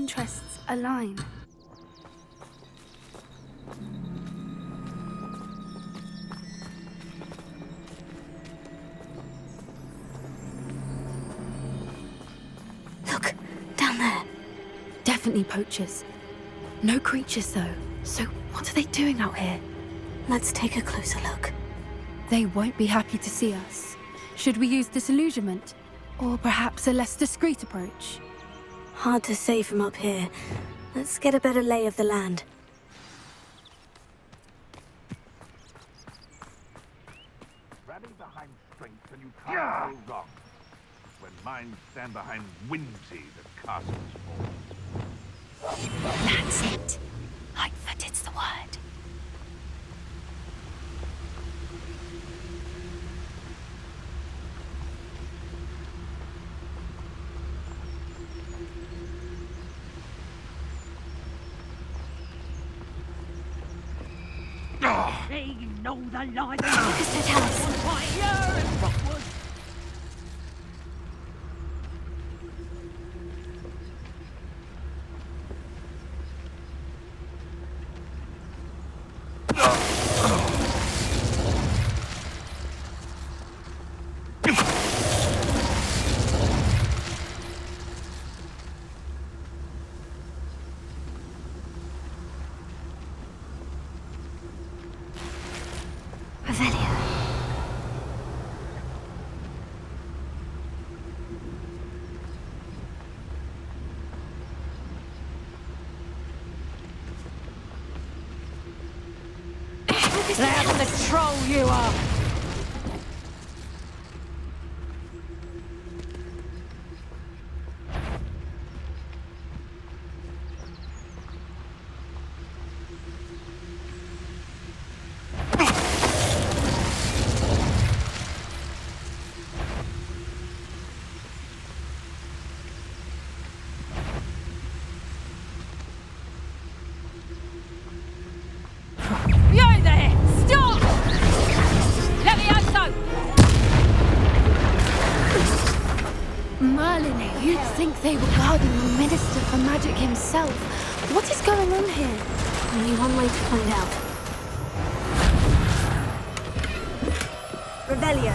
interests align. Look, down there. Definitely poachers. No creatures, though. So what are they doing out here? Let's take a closer look. They won't be happy to see us. Should we use disillusionment? Or perhaps a less discreet approach? Hard to say from up here. Let's get a better lay of the land. Rally behind strength and you can't go wrong. When minds stand behind whimsy, the castles fall. That's it. Lightfooted's the word. They know the lie. Focus to tell us. Fire and Rockwood. That's the troll you are! You there! Stop! Let me out! Merlin, you'd think they were guarding the Minister for Magic himself. What is going on here? Only one way to find out. Revelio.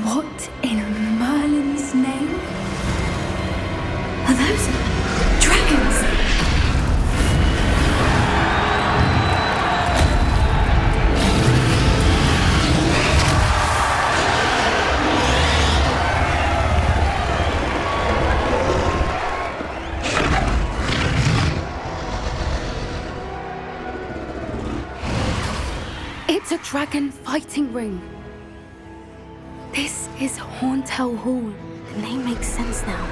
What in Merlin's name? Are those dragons? It's a dragon fighting ring. This is Horntail Hall. The name makes sense now.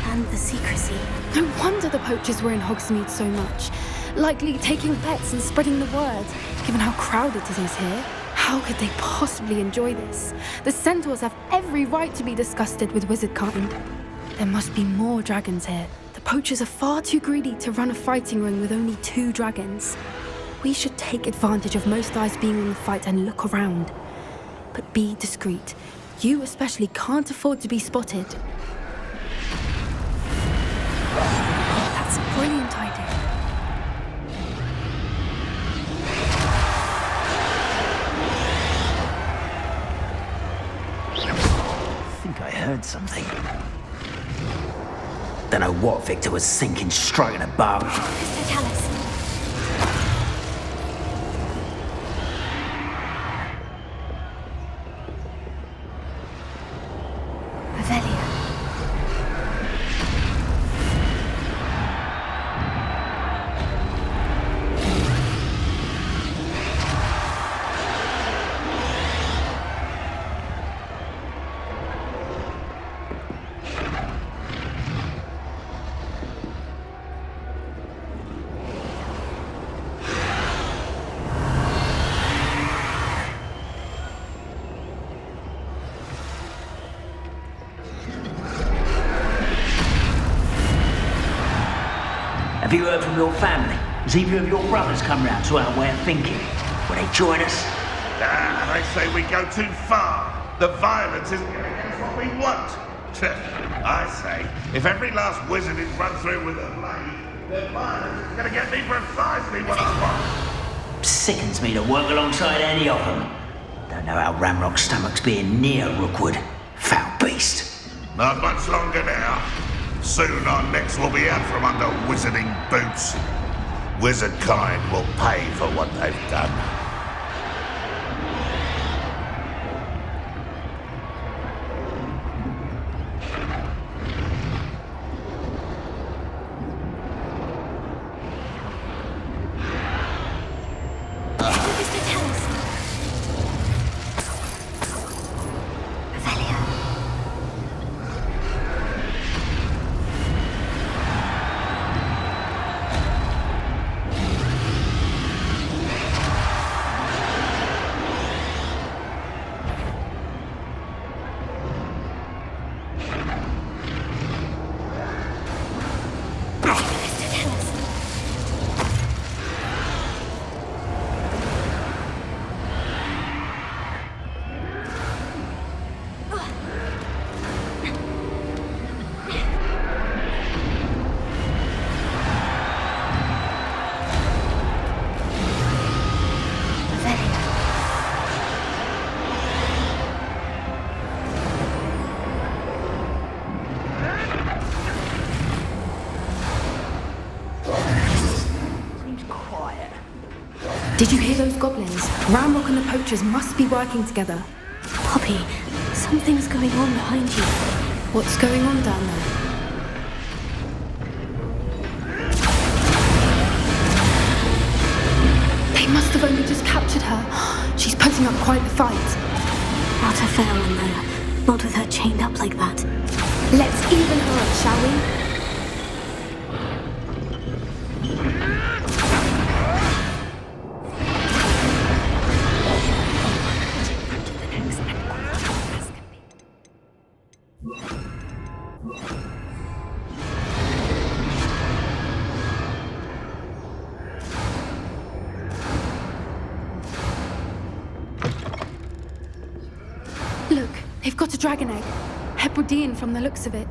And the secrecy. No wonder the poachers were in Hogsmeade so much. Likely taking bets and spreading the word. Given how crowded it is here, how could they possibly enjoy this? The centaurs have every right to be disgusted with wizard kind. There must be more dragons here. The poachers are far too greedy to run a fighting ring with only 2 dragons. We should take advantage of most eyes being on the fight and look around. But be discreet. You especially can't afford to be spotted. That's a brilliant idea. I think I heard something. Don't know what Victor was thinking, striking a bow. Mr. Tallis. Revelio. Have you heard from your family? Has either of your brothers come round to our way of thinking? Will they join us? They say we go too far. The violence isn't going to get us what we want. I say, if every last wizard is run through with a blade, the violence is going to get me precisely what I want. Sickens me to work alongside any of them. Don't know how Ramrock's stomach's being near Rookwood. Foul beast. Not much longer now. Soon our necks will be out from under wizarding boots. Wizard kind will pay for what they've done. Did you hear those goblins? Ramrock and the poachers must be working together. Poppy, something's going on behind you. What's going on down there? They must have only just captured her. She's putting up quite the fight. Not a fair one, though. Not with her chained up like that. Let's even her up, shall we? Look, they've got a dragon egg. Hebridean from the looks of it.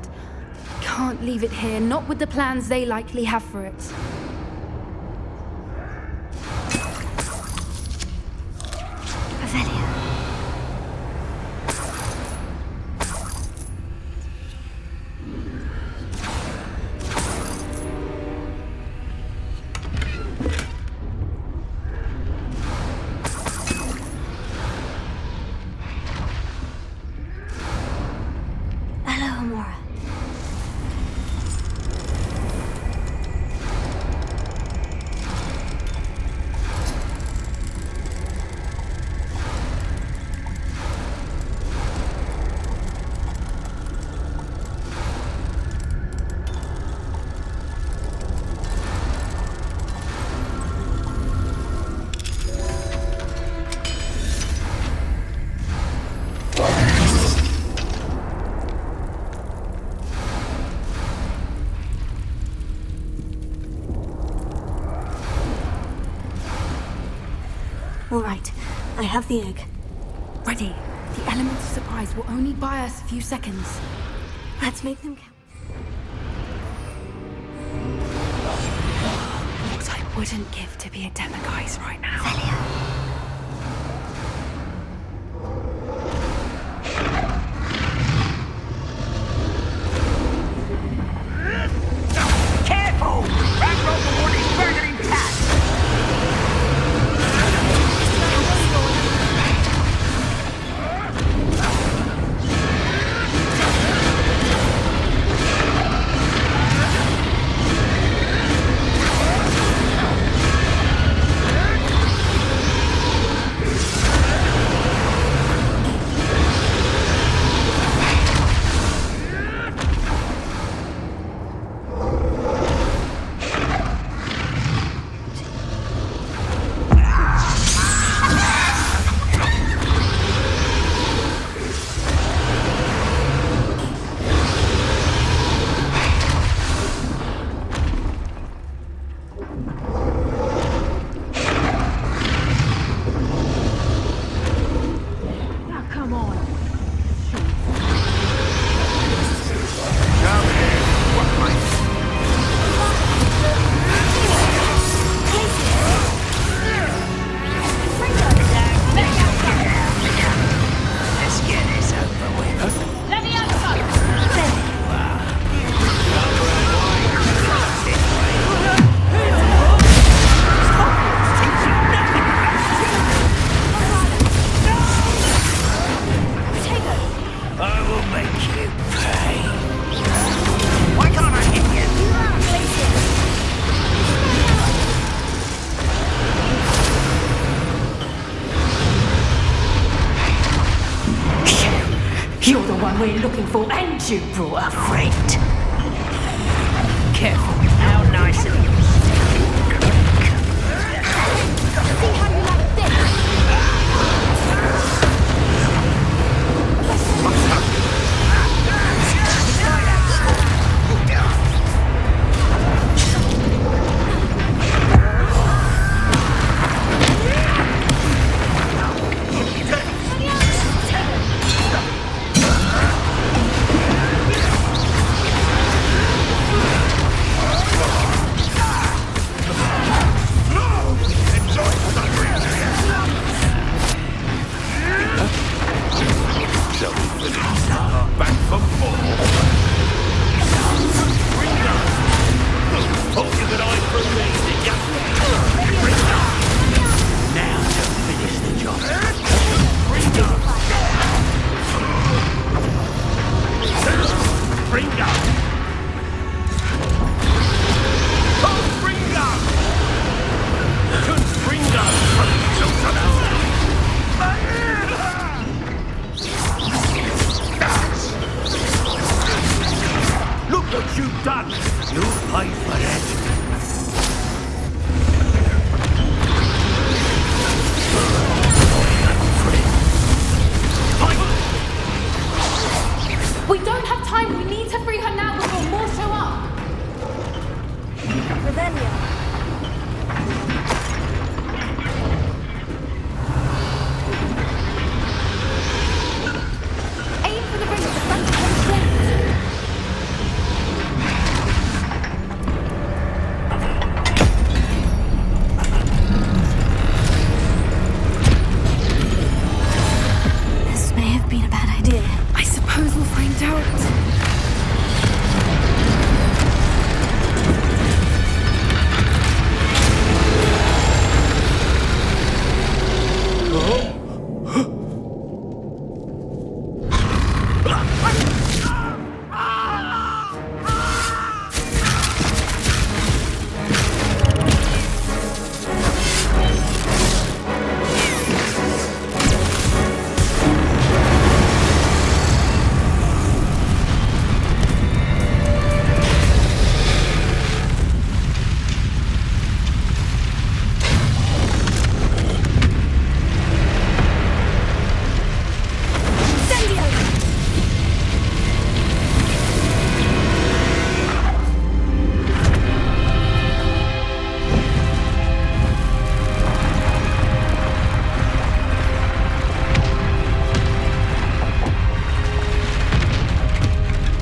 Can't leave it here, not with the plans they likely have for it. Avelia. All right, I have the egg. Ready. The element of surprise will only buy us a few seconds. Let's make them count. What I wouldn't give to be a demiguise right now. Avelia. Careful! Ramrock will want his burning cat! You're the one we're looking for, and you brought a friend. Careful. How nice of you. See how you like this? Back for more. Hope you could eye through me, did ya? Now to finish the job. Bring up! Look what you've done! You'll pay for it! We don't have time. We need to free her now before more show up. Revelio. Aim for the ring at the front of the slate. This may have been a bad idea. I suppose we'll find out.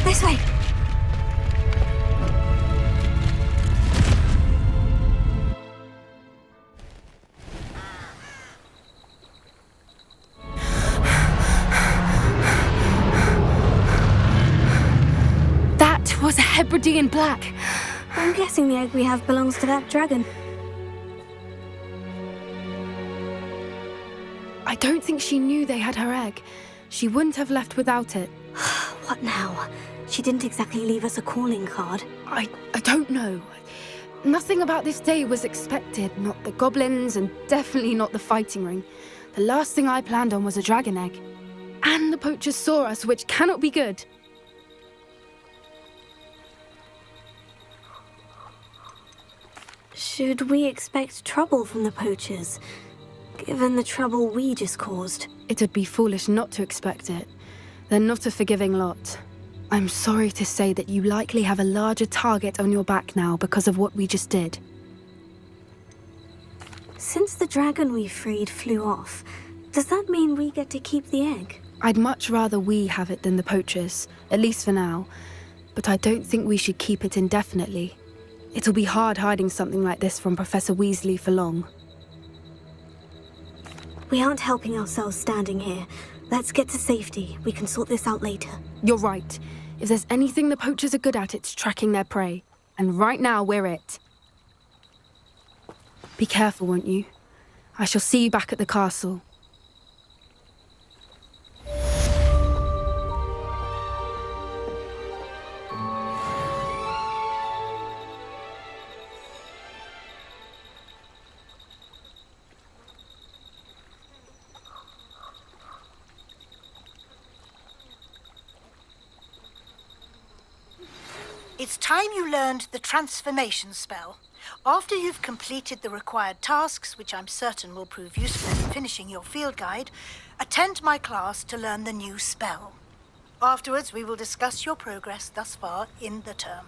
This way. That was a Hebridean black. I'm guessing the egg we have belongs to that dragon. I don't think she knew they had her egg. She wouldn't have left without it. What now? She didn't exactly leave us a calling card. I don't know. Nothing about this day was expected. Not the goblins, and definitely not the fighting ring. The last thing I planned on was a dragon egg. And the poachers saw us, which cannot be good. Should we expect trouble from the poachers, given the trouble we just caused? It would be foolish not to expect it. They're not a forgiving lot. I'm sorry to say that you likely have a larger target on your back now because of what we just did. Since the dragon we freed flew off, does that mean we get to keep the egg? I'd much rather we have it than the poachers, at least for now. But I don't think we should keep it indefinitely. It'll be hard hiding something like this from Professor Weasley for long. We aren't helping ourselves standing here. Let's get to safety. We can sort this out later. You're right. If there's anything the poachers are good at, it's tracking their prey. And right now, we're it. Be careful, won't you? I shall see you back at the castle. It's time you learned the transformation spell. After you've completed the required tasks, which I'm certain will prove useful in finishing your field guide, attend my class to learn the new spell. Afterwards, we will discuss your progress thus far in the term.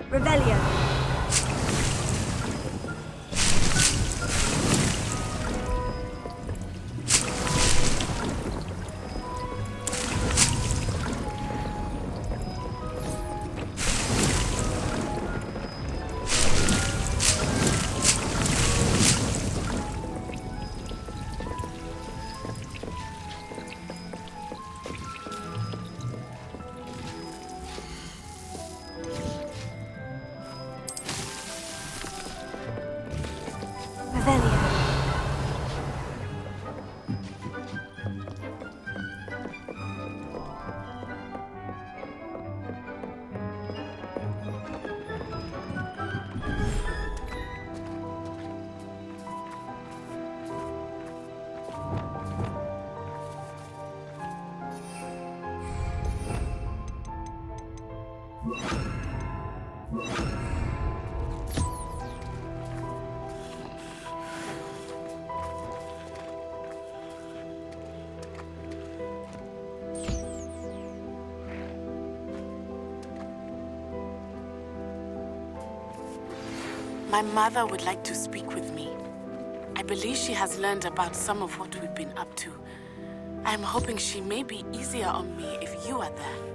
Revelio. Revelio. My mother would like to speak with me. I believe she has learned about some of what we've been up to. I am hoping she may be easier on me if you are there.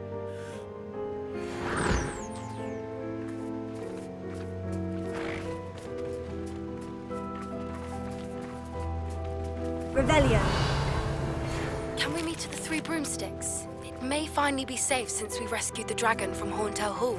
Revelio. Can we meet at the Three Broomsticks? It may finally be safe since we rescued the dragon from Horntail Hall.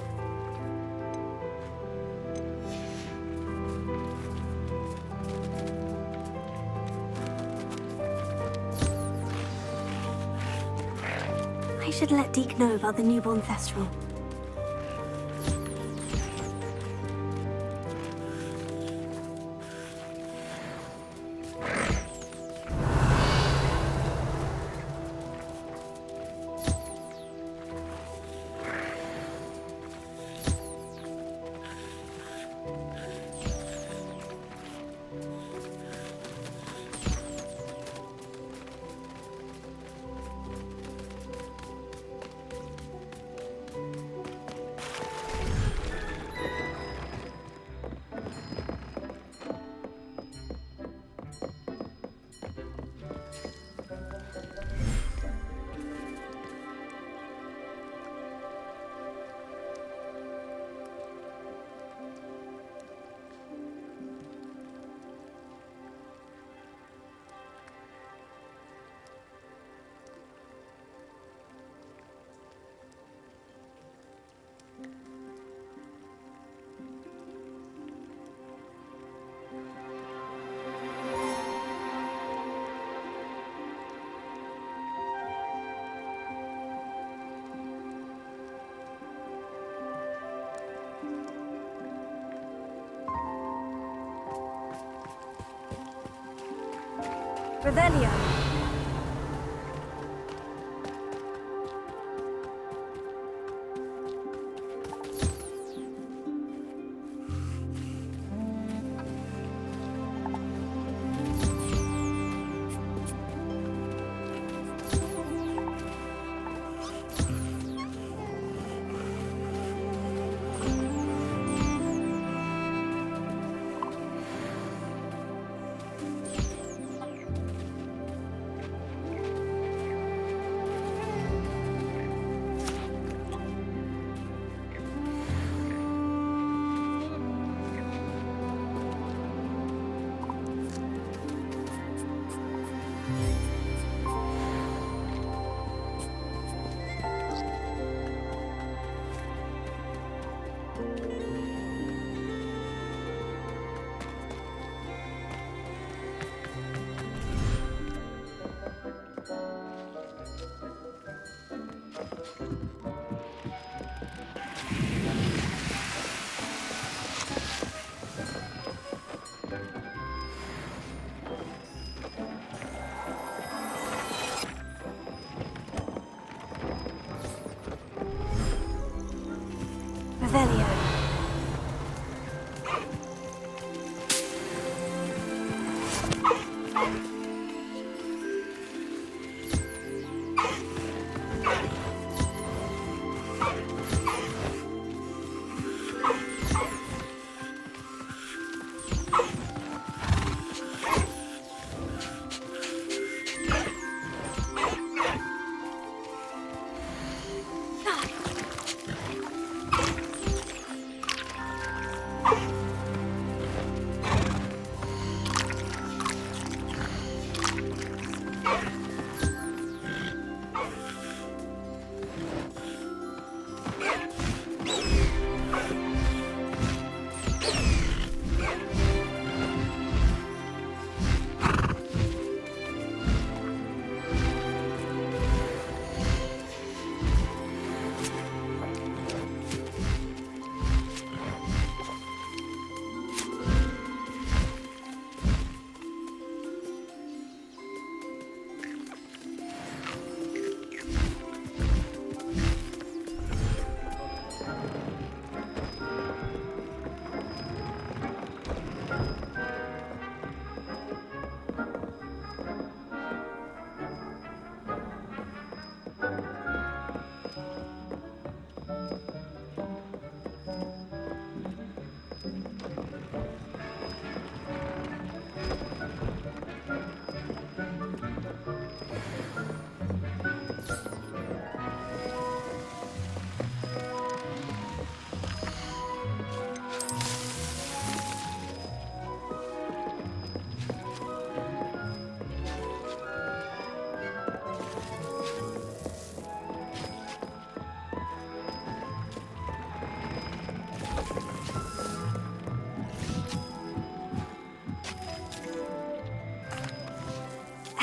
I should let Deke know about the newborn Thestral. Revelio.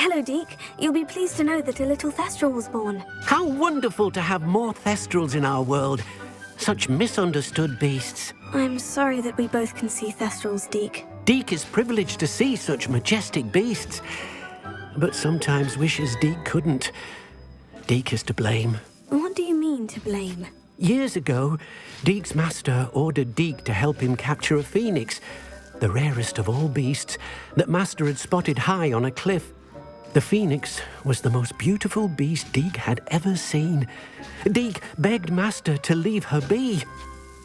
Hello, Deke. You'll be pleased to know that a little Thestral was born. How wonderful to have more Thestrals in our world. Such misunderstood beasts. I'm sorry that we both can see Thestrals, Deke. Deke is privileged to see such majestic beasts, but sometimes wishes Deke couldn't. Deke is to blame. What do you mean, to blame? Years ago, Deke's master ordered Deke to help him capture a phoenix, the rarest of all beasts, that master had spotted high on a cliff. The phoenix was the most beautiful beast Deke had ever seen. Deke begged master to leave her be.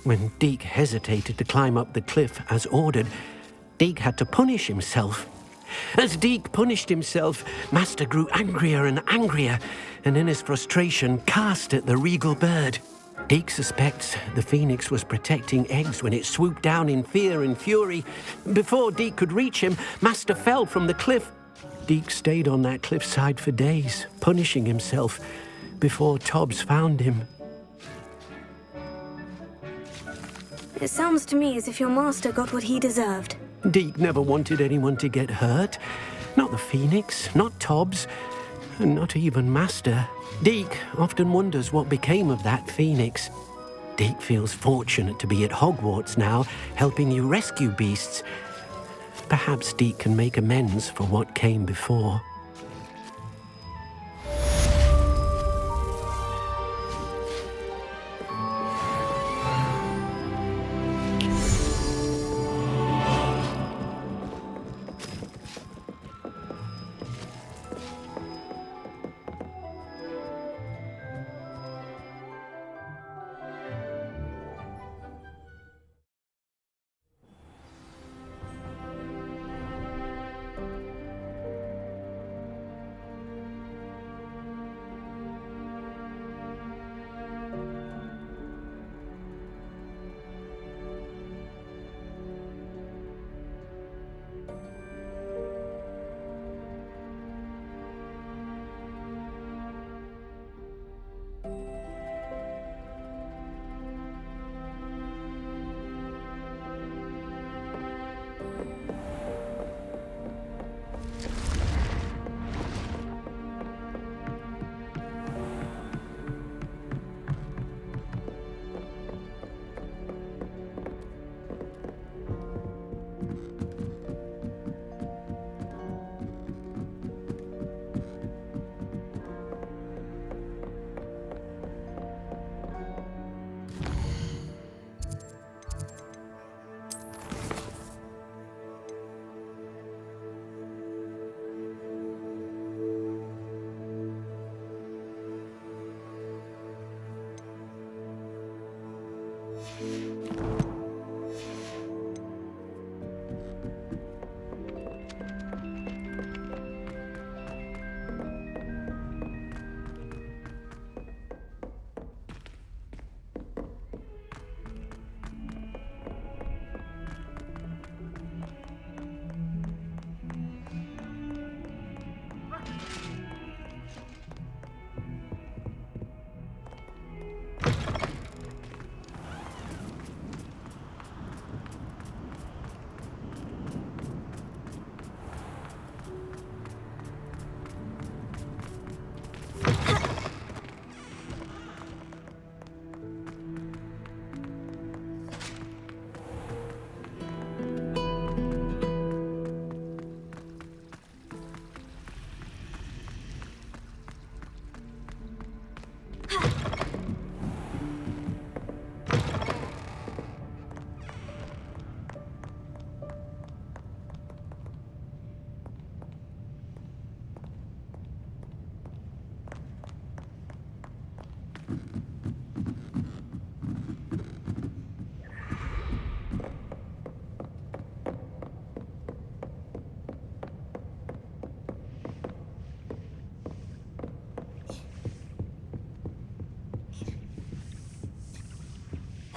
When Deke hesitated to climb up the cliff as ordered, Deke had to punish himself. As Deke punished himself, master grew angrier and angrier, and in his frustration cast at the regal bird. Deke suspects the phoenix was protecting eggs when it swooped down in fear and fury. Before Deke could reach him, master fell from the cliff. Deke stayed on that cliffside for days, punishing himself, before Tobbs found him. It sounds to me as if your master got what he deserved. Deke never wanted anyone to get hurt. Not the phoenix, not Tobbs, and not even master. Deke often wonders what became of that phoenix. Deke feels fortunate to be at Hogwarts now, helping you rescue beasts. Perhaps Deke can make amends for what came before.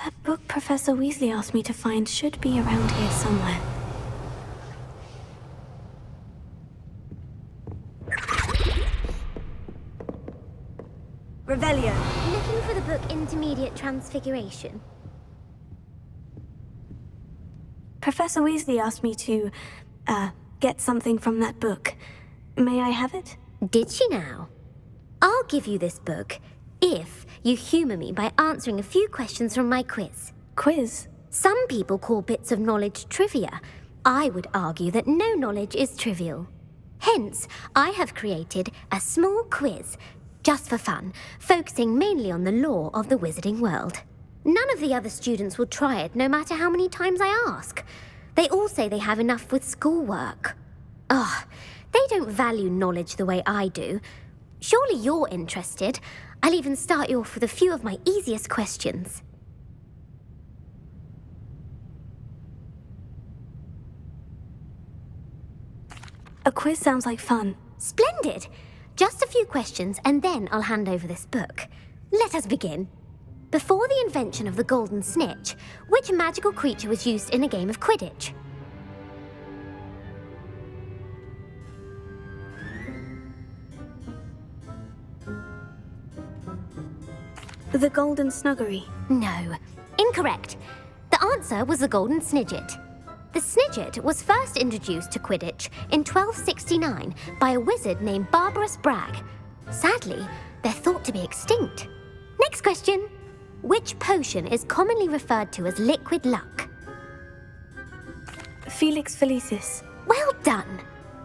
That book Professor Weasley asked me to find should be around here somewhere. Revelio. Looking for the book Intermediate Transfiguration. Professor Weasley asked me to, get something from that book. May I have it? Did she now? I'll give you this book if you humour me by answering a few questions from my quiz. Quiz? Some people call bits of knowledge trivia. I would argue that no knowledge is trivial. Hence, I have created a small quiz, just for fun, focusing mainly on the lore of the wizarding world. None of the other students will try it, no matter how many times I ask. They all say they have enough with schoolwork. Ugh, they don't value knowledge the way I do. Surely you're interested. I'll even start you off with a few of my easiest questions. A quiz sounds like fun. Splendid! Just a few questions and then I'll hand over this book. Let us begin. Before the invention of the golden snitch, which magical creature was used in a game of Quidditch? The golden snuggery. No, incorrect. The answer was the golden snidget. The snidget was first introduced to Quidditch in 1269 by a wizard named Barbarous Bragg. Sadly, they're thought to be extinct. Next question. Which potion is commonly referred to as liquid luck? Felix Felicis. Well done.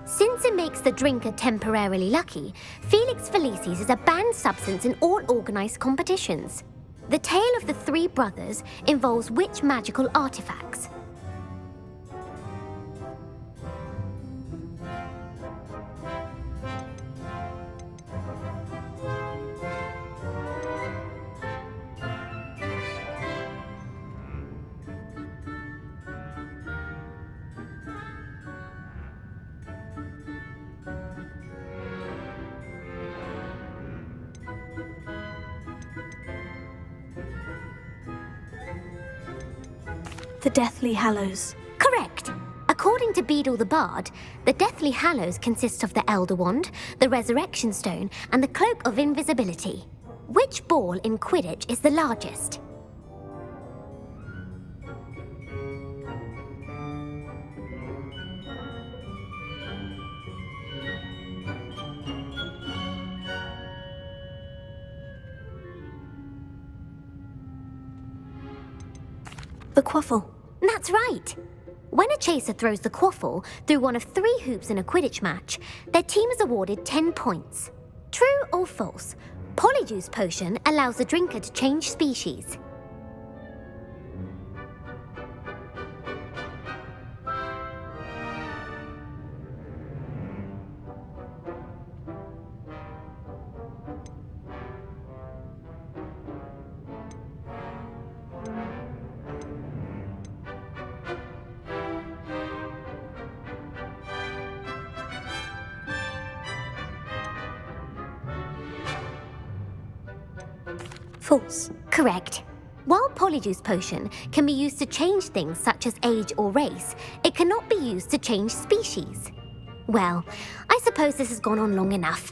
Since it makes the drinker temporarily lucky, Felix Felicis is a banned substance in all organised competitions. The tale of the three brothers involves which magical artifacts? The Deathly Hallows. Correct. According to Beadle the Bard, the Deathly Hallows consist of the Elder Wand, the Resurrection Stone, and the Cloak of Invisibility. Which ball in Quidditch is the largest? The Quaffle. That's right. When a chaser throws the quaffle through one of 3 hoops in a Quidditch match, their team is awarded 10 points. True or false? Polyjuice potion allows the drinker to change species. False. Correct. While Polyjuice potion can be used to change things such as age or race, it cannot be used to change species. Well, I suppose this has gone on long enough.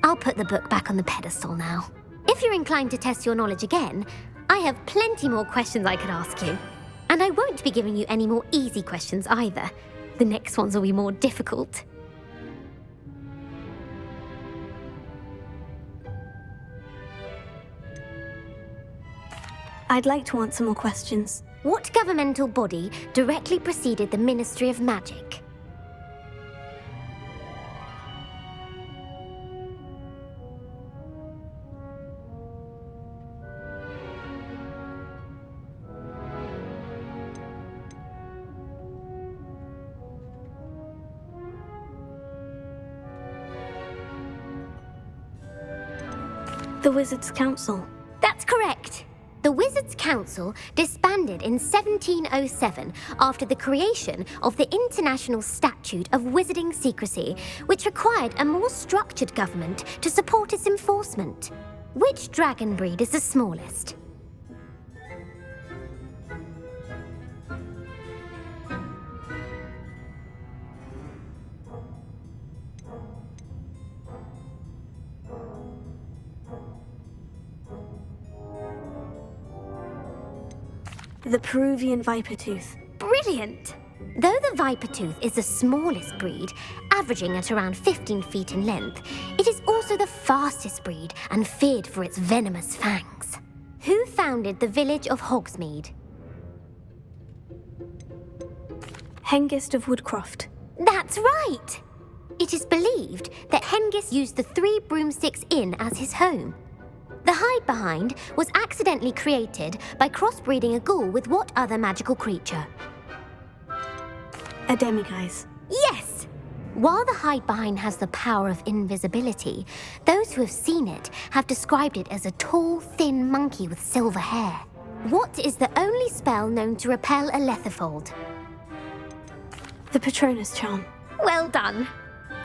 I'll put the book back on the pedestal now. If you're inclined to test your knowledge again, I have plenty more questions I could ask you. And I won't be giving you any more easy questions either. The next ones will be more difficult. I'd like to answer more questions. What governmental body directly preceded the Ministry of Magic? The Wizards' Council. That's correct. The Wizards' Council disbanded in 1707 after the creation of the International Statute of Wizarding Secrecy, which required a more structured government to support its enforcement. Which dragon breed is the smallest? The Peruvian Vipertooth. Brilliant! Though the Vipertooth is the smallest breed, averaging at around 15 feet in length, it is also the fastest breed and feared for its venomous fangs. Who founded the village of Hogsmeade? Hengist of Woodcroft. That's right! It is believed that Hengist used the Three Broomsticks Inn as his home. The hide-behind was accidentally created by crossbreeding a ghoul with what other magical creature? A demiguise. Yes! While the hide-behind has the power of invisibility, those who have seen it have described it as a tall, thin monkey with silver hair. What is the only spell known to repel a letherfold? The Patronus charm. Well done!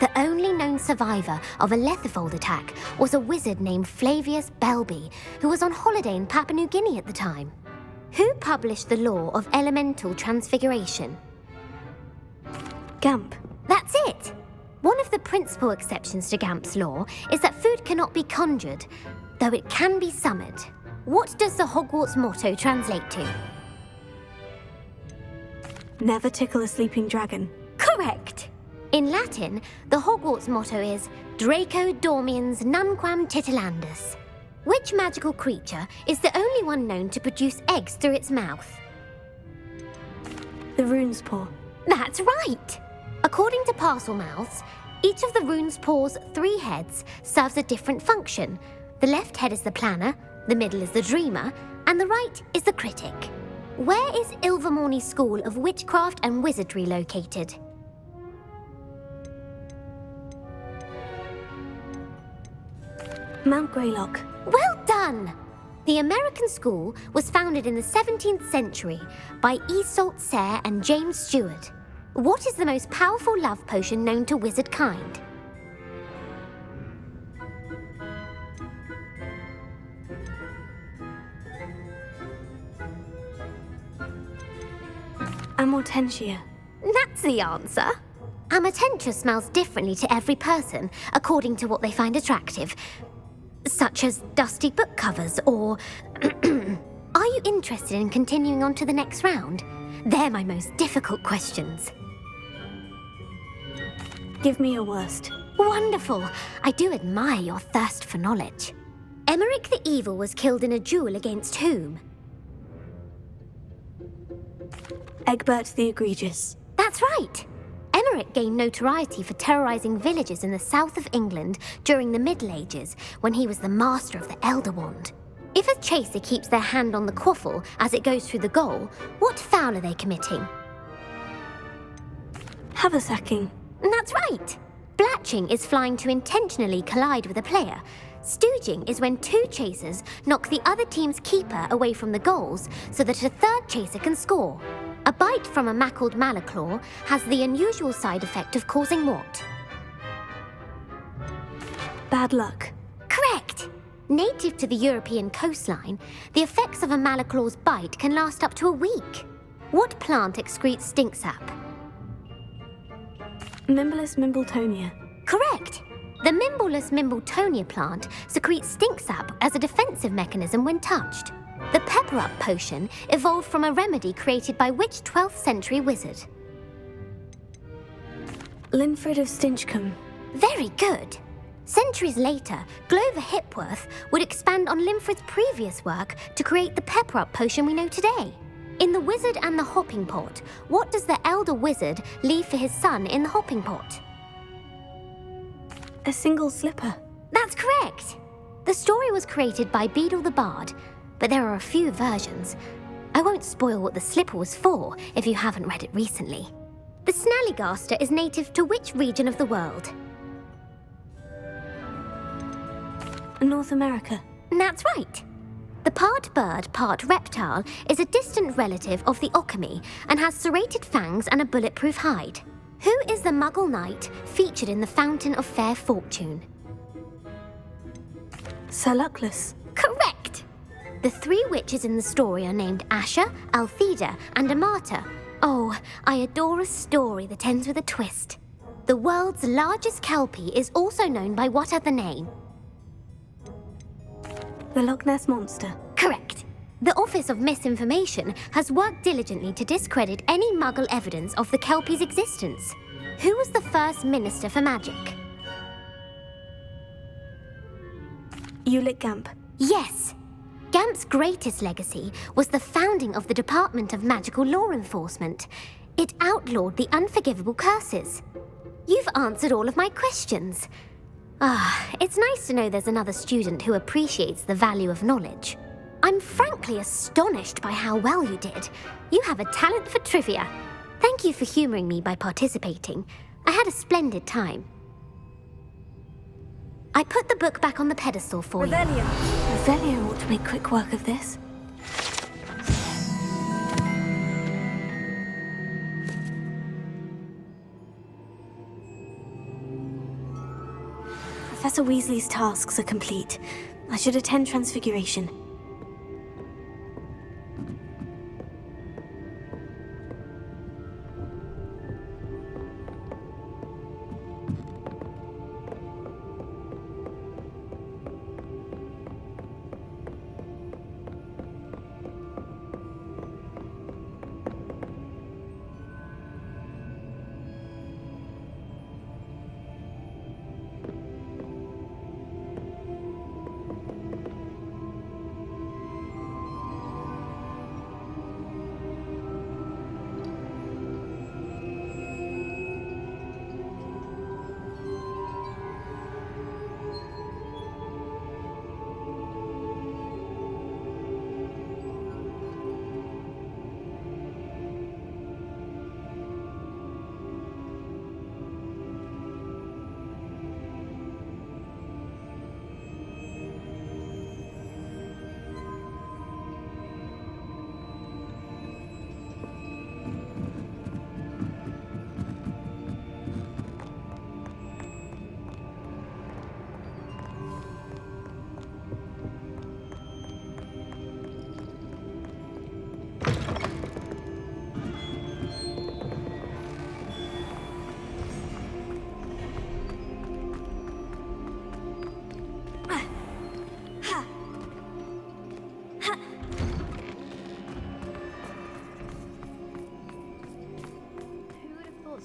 The only known survivor of a letherfold attack was a wizard named Flavius Belby, who was on holiday in Papua New Guinea at the time. Who published the law of elemental transfiguration? Gamp. That's it! One of the principal exceptions to Gamp's law is that food cannot be conjured, though it can be summoned. What does the Hogwarts motto translate to? Never tickle a sleeping dragon. Correct! In Latin, the Hogwarts motto is Draco Dormiens Nunquam Titilandus. Which magical creature is the only one known to produce eggs through its mouth? The rune's paw. That's right! According to Parselmouths, each of the rune's paw's 3 heads serves a different function. The left head is the planner, the middle is the dreamer, and the right is the critic. Where is Ilvermorny School of Witchcraft and Wizardry located? Mount Greylock. Well done! The American school was founded in the 17th century by Iseult Sayre and James Stewart. What is the most powerful love potion known to wizard kind? Amortentia. That's the answer. Amortentia smells differently to every person according to what they find attractive, such as dusty book covers or... Are you interested in continuing on to the next round? They're my most difficult questions. Give me your worst. Wonderful. I do admire your thirst for knowledge. Emeric the Evil was killed in a duel against whom? Egbert the Egregious. That's right. Emeric gained notoriety for terrorizing villages in the south of England during the Middle Ages when he was the master of the Elder Wand. If a chaser keeps their hand on the quaffle as it goes through the goal, what foul are they committing? Haversacking. That's right. Blatching is flying to intentionally collide with a player. Stooging is when 2 chasers knock the other team's keeper away from the goals so that a third chaser can score. A bite from a mackled malaclaw has the unusual side effect of causing what? Bad luck. Correct! Native to the European coastline, the effects of a malaclaw's bite can last up to a week. What plant excretes stink sap? Mimblus Mimbletonia. Correct! The Mimblus Mimbletonia plant secretes stink sap as a defensive mechanism when touched. The Pepper-Up potion evolved from a remedy created by which 12th century wizard? Linfred of Stinchcombe. Very good. Centuries later, Glover Hipworth would expand on Linfred's previous work to create the Pepper-Up potion we know today. In The Wizard and the Hopping Pot, what does the elder wizard leave for his son in the hopping pot? A single slipper. That's correct. The story was created by Beadle the Bard, but there are a few versions. I won't spoil what the slipper was for if you haven't read it recently. The Snallygaster is native to which region of the world? North America. That's right. The part bird, part reptile is a distant relative of the Occamy and has serrated fangs and a bulletproof hide. Who is the Muggle knight featured in the Fountain of Fair Fortune? Sir Luckless. Correct! The 3 witches in the story are named Asha, Altheda, and Amata. Oh, I adore a story that ends with a twist. The world's largest kelpie is also known by what other name? The Loch Ness Monster. Correct. The Office of Misinformation has worked diligently to discredit any Muggle evidence of the kelpie's existence. Who was the first Minister for Magic? Ulick Gamp. Yes. Gamp's greatest legacy was the founding of the Department of Magical Law Enforcement. It outlawed the unforgivable curses. You've answered all of my questions. It's nice to know there's another student who appreciates the value of knowledge. I'm frankly astonished by how well you did. You have a talent for trivia. Thank you for humoring me by participating. I had a splendid time. I put the book back on the pedestal for you. Revelio ought to make quick work of this. Professor Weasley's tasks are complete. I should attend Transfiguration.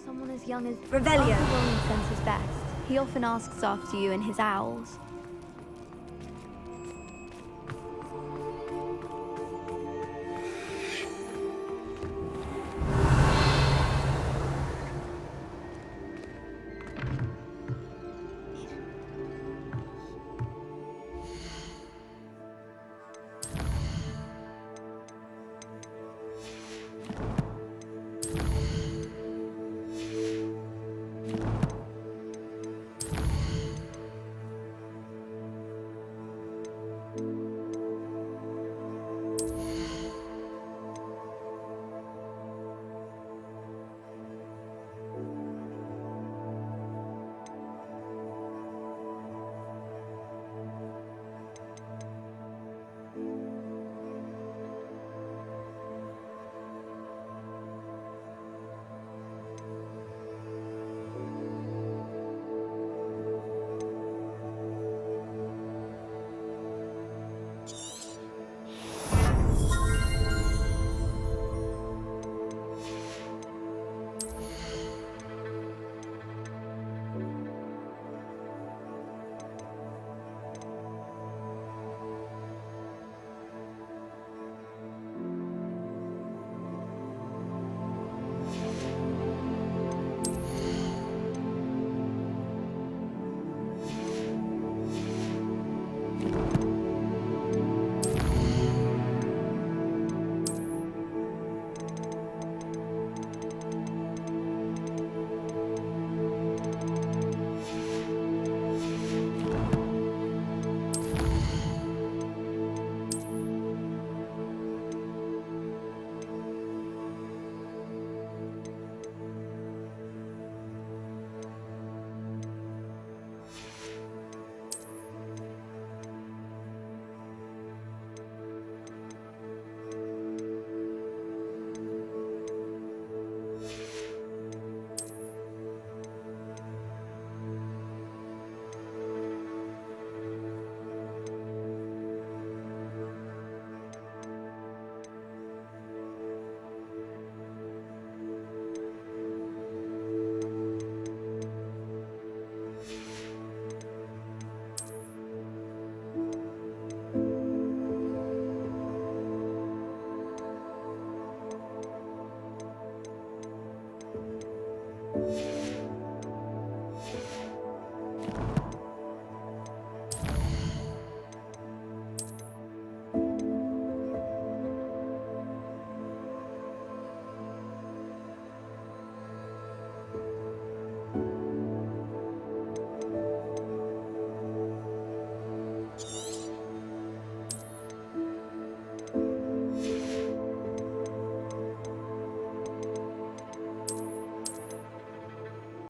Someone as young as Revelio. Arthur Williams sends his best. He often asks after you and his owls.